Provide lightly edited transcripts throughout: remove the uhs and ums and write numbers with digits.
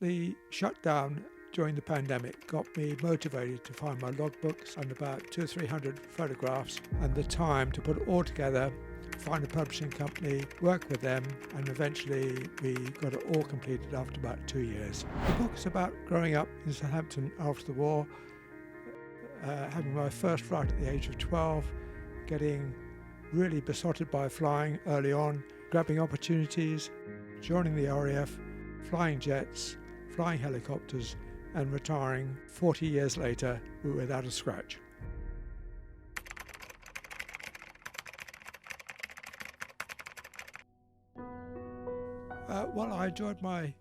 The shutdown during the pandemic got me motivated to find my logbooks and about 200 or 300 photographs and the time to put it all together, find a publishing company, work with them, and eventually we got it all completed after about 2 years. The book is about growing up in Southampton after the war, having my first flight at the age of 12, getting really besotted by flying early on, grabbing opportunities, joining the RAF, flying jets, flying helicopters, and retiring 40 years later without a scratch. Well, I enjoyed my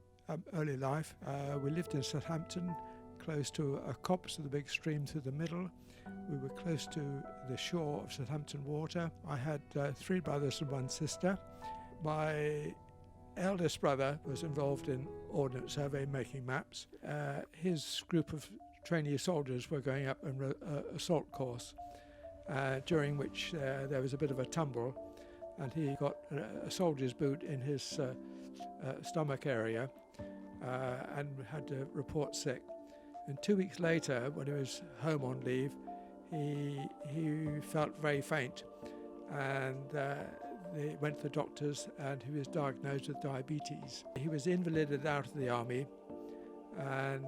early life. We lived in Southampton, close to a copse of the big stream through the middle. We were close to the shore of Southampton Water. I had 3 brothers and 1 sister. My eldest brother was involved in ordnance survey, making maps. His group of trainee soldiers were going up an assault course, during which there was a bit of a tumble, and he got a soldier's boot in his stomach area and had to report sick. And 2 weeks later, when he was home on leave, he felt very faint, and they went to the doctors and he was diagnosed with diabetes. He was invalided out of the army and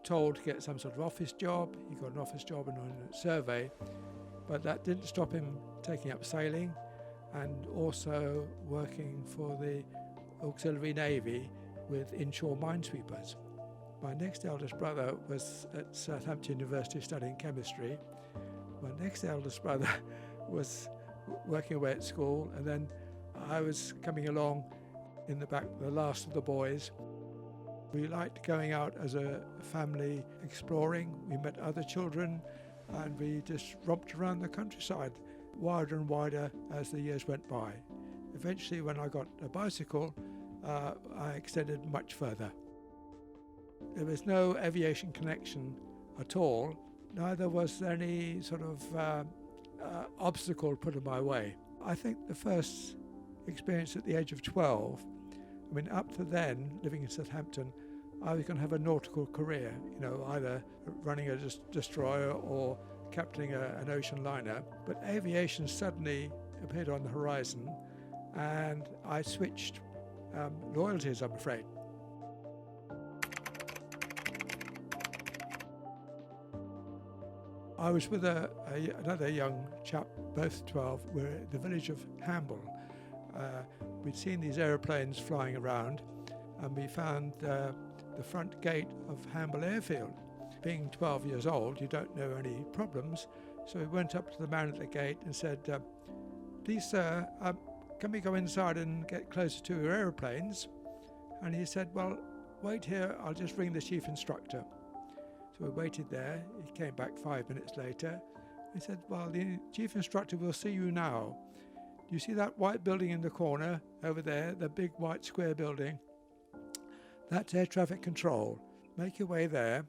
told to get some sort of office job. He got an office job in a survey, but that didn't stop him taking up sailing and also working for the Auxiliary Navy with inshore minesweepers. My next eldest brother was at Southampton University studying chemistry. My next eldest brother was working away at school, and then I was coming along in the back, the last of the boys. We liked going out as a family exploring. We met other children and we just romped around the countryside, wider and wider as the years went by. Eventually, when I got a bicycle, I extended much further. There was no aviation connection at all, neither was there any sort of obstacle put in my way. I think the first experience at the age of 12, I mean, up to then, living in Southampton, I was going to have a nautical career, either running a destroyer or captaining an ocean liner. But aviation suddenly appeared on the horizon, and I switched loyalties, I'm afraid. I was with another young chap, both 12. We're at the village of Hamble. We'd seen these aeroplanes flying around, and we found the front gate of Hamble Airfield. Being 12 years old, you don't know any problems, so we went up to the man at the gate and said, "Please, sir, can we go inside and get closer to your aeroplanes?" And he said, "Well, wait here, I'll just ring the chief instructor." So we waited there. He came back 5 minutes later. He said, "Well, the chief instructor will see you now. Do you see that white building in the corner over there, the big white square building? That's air traffic control. Make your way there,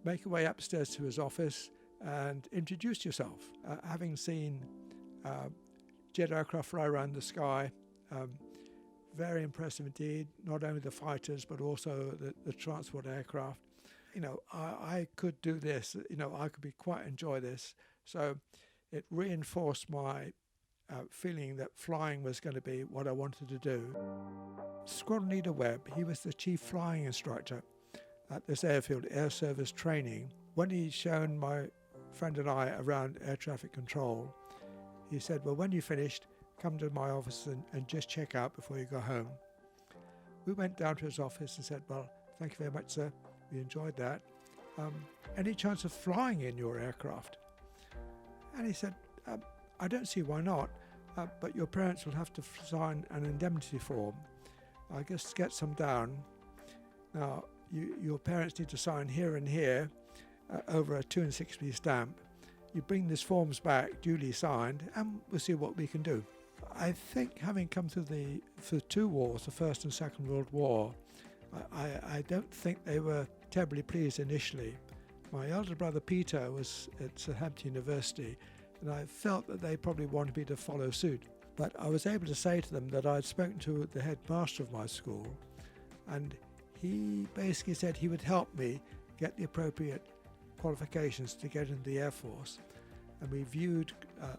make your way upstairs to his office and introduce yourself." Having seen jet aircraft fly around the sky, very impressive indeed, not only the fighters but also the transport aircraft. I could do this, I could quite enjoy this. So it reinforced my feeling that flying was going to be what I wanted to do. Squadron Leader Webb, he was the chief flying instructor at this airfield, Air Service Training. When he'd shown my friend and I around air traffic control, he said, "Well, when you finished, come to my office and just check out before you go home." We went down to his office and said, "Well, thank you very much, sir. We enjoyed that. Any chance of flying in your aircraft?" And he said, "I don't see why not, but your parents will have to sign an indemnity form. I guess get some down. Now, your parents need to sign here and here over a 2 6p stamp. You bring these forms back, duly signed, and we'll see what we can do." I think having come through the 2 wars, the First and Second World War, I don't think they were terribly pleased initially. My elder brother Peter was at Southampton University, and I felt that they probably wanted me to follow suit. But I was able to say to them that I had spoken to the headmaster of my school, and he basically said he would help me get the appropriate qualifications to get into the Air Force. And we viewed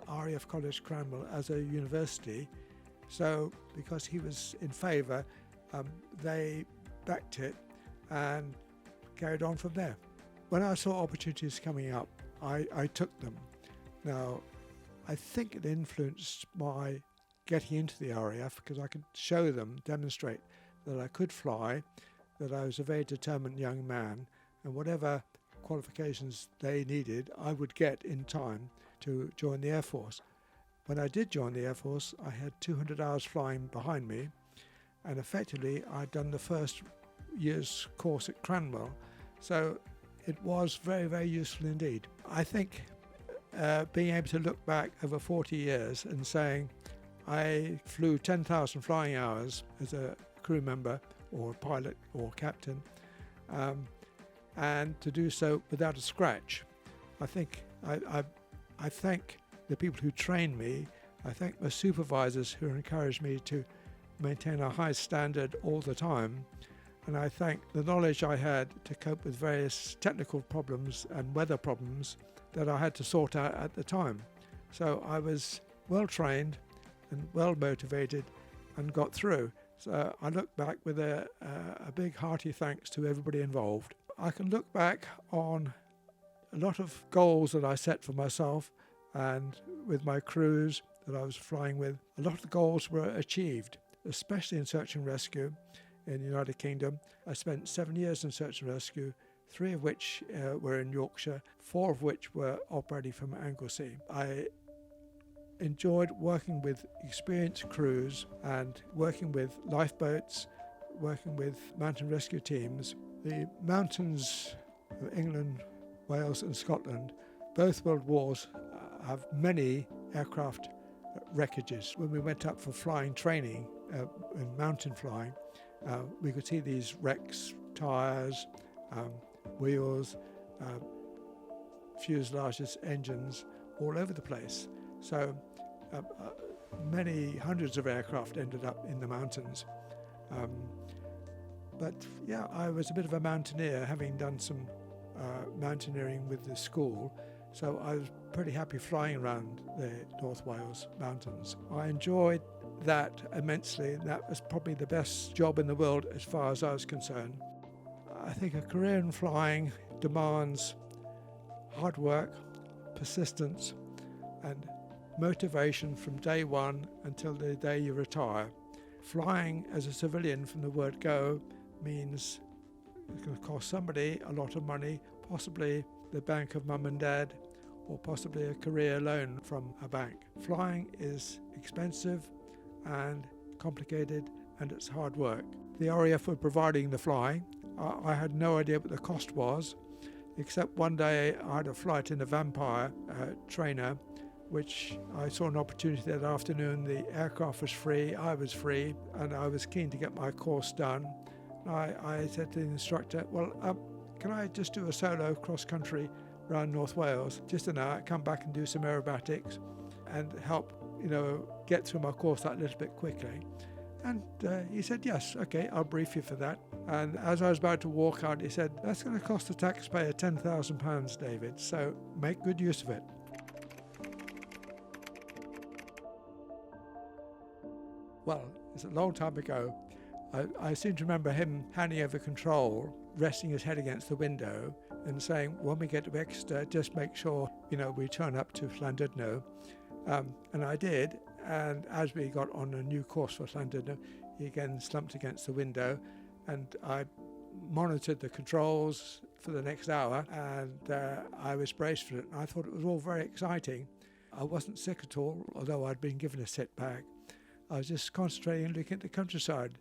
RAF College Cranwell as a university. So because he was in favour, they backed it and carried on from there. When I saw opportunities coming up, I took them. Now, I think it influenced my getting into the RAF because I could show them, demonstrate that I could fly, that I was a very determined young man, and whatever qualifications they needed, I would get in time to join the Air Force. When I did join the Air Force, I had 200 hours flying behind me, and effectively I'd done the first year's course at Cranwell, so it was very, very useful indeed. I think being able to look back over 40 years and saying I flew 10,000 flying hours as a crew member or pilot or captain, and to do so without a scratch. I think I thank the people who trained me. I thank my supervisors who encouraged me to maintain a high standard all the time. And I thank the knowledge I had to cope with various technical problems and weather problems that I had to sort out at the time. So I was well trained and well motivated and got through. So I look back with a big hearty thanks to everybody involved. I can look back on a lot of goals that I set for myself and with my crews that I was flying with. A lot of the goals were achieved, especially in search and rescue in the United Kingdom. I spent 7 years in search and rescue, 3 of which were in Yorkshire, 4 of which were operating from Anglesey. I enjoyed working with experienced crews and working with lifeboats, working with mountain rescue teams. The mountains of England, Wales and Scotland, both world wars, have many aircraft wreckages. When we went up for flying training in mountain flying, we could see these wrecks, tyres, wheels, fuselages, engines, all over the place. So many hundreds of aircraft ended up in the mountains. But yeah, I was a bit of a mountaineer, having done some mountaineering with the school. So I was pretty happy flying around the North Wales mountains. I enjoyed that immensely. That was probably the best job in the world as far as I was concerned. I think a career in flying demands hard work, persistence, and motivation from day one until the day you retire. Flying as a civilian from the word go means it's going to cost somebody a lot of money, possibly the bank of mum and dad, or possibly a career loan from a bank. Flying is expensive and complicated, and it's hard work. The RAF were providing the flying. I had no idea what the cost was, except one day I had a flight in a Vampire trainer, which I saw an opportunity that afternoon. The aircraft was free, I was free, and I was keen to get my course done. I said to the instructor, well, can I just do a solo cross-country around North Wales, just an hour, come back and do some aerobatics and help, get through my course that little bit quickly. And he said, yes, okay, I'll brief you for that. And as I was about to walk out, he said, that's going to cost the taxpayer £10,000, David, so make good use of it. Well, it's a long time ago. I seem to remember him handing over control, resting his head against the window and saying, when we get to Exeter, just make sure, we turn up to Llandudno. And I did. And as we got on a new course for Llandudno, he again slumped against the window, and I monitored the controls for the next hour, and I was braced for it. And I thought it was all very exciting. I wasn't sick at all, although I'd been given a sit bag. I was just concentrating and looking at the countryside,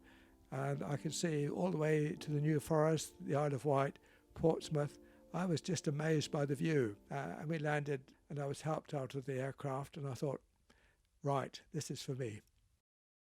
and I could see all the way to the New Forest, the Isle of Wight, Portsmouth. I was just amazed by the view. And we landed, and I was helped out of the aircraft, and I thought, right, this is for me.